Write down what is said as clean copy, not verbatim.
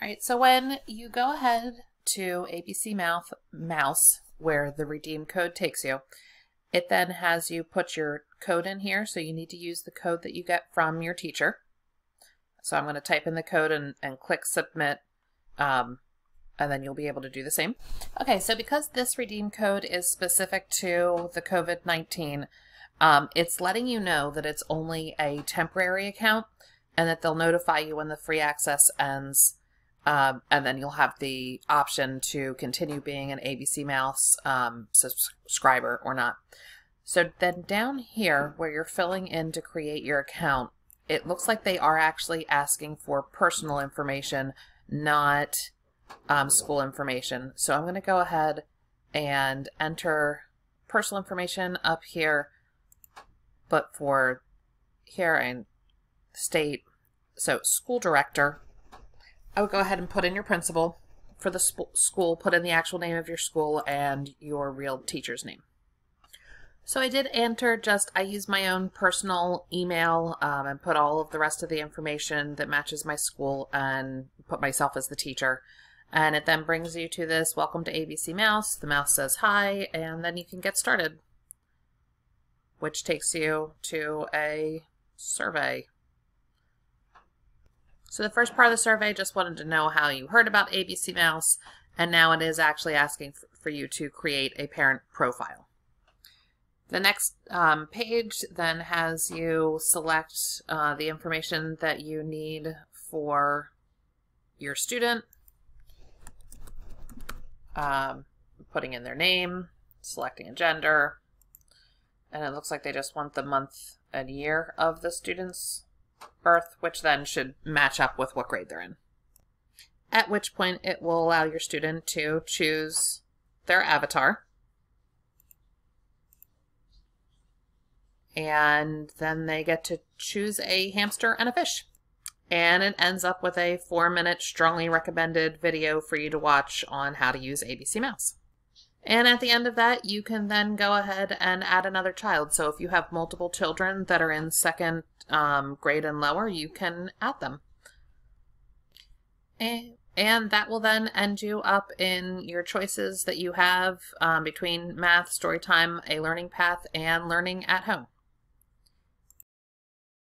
All right, so when you go ahead to ABC Mouse, where the redeem code takes you, it then has you put your code in here, so you need to use the code that you get from your teacher. So I'm going to type in the code and click submit, and then you'll be able to do the same. Okay, so because this redeem code is specific to the COVID-19, it's letting you know that it's only a temporary account and that they'll notify you when the free access ends. And then you'll have the option to continue being an ABC Mouse subscriber or not. So then down here where you're filling in to create your account, it looks like they are actually asking for personal information, not school information. So I'm going to go ahead and enter personal information up here, but for here and state, so school director. I would go ahead and put in your principal. For the school, put in the actual name of your school and your real teacher's name. So I did enter I used my own personal email and put all of the rest of the information that matches my school and put myself as the teacher. And it then brings you to this welcome to ABC Mouse. The mouse says hi, and then you can get started, which takes you to a survey. So the first part of the survey just wanted to know how you heard about ABC Mouse, and now it is actually asking for you to create a parent profile. The next page then has you select the information that you need for your student, putting in their name, selecting a gender, and it looks like they just want the month and year of the student's birth, which then should match up with what grade they're in. At which point it will allow your student to choose their avatar. And then they get to choose a hamster and a fish. And it ends up with a 4-minute strongly recommended video for you to watch on how to use ABC Mouse. And at the end of that, you can then go ahead and add another child. So if you have multiple children that are in second grade and lower, you can add them. And that will then end you up in your choices that you have between math, story time, a learning path, and learning at home.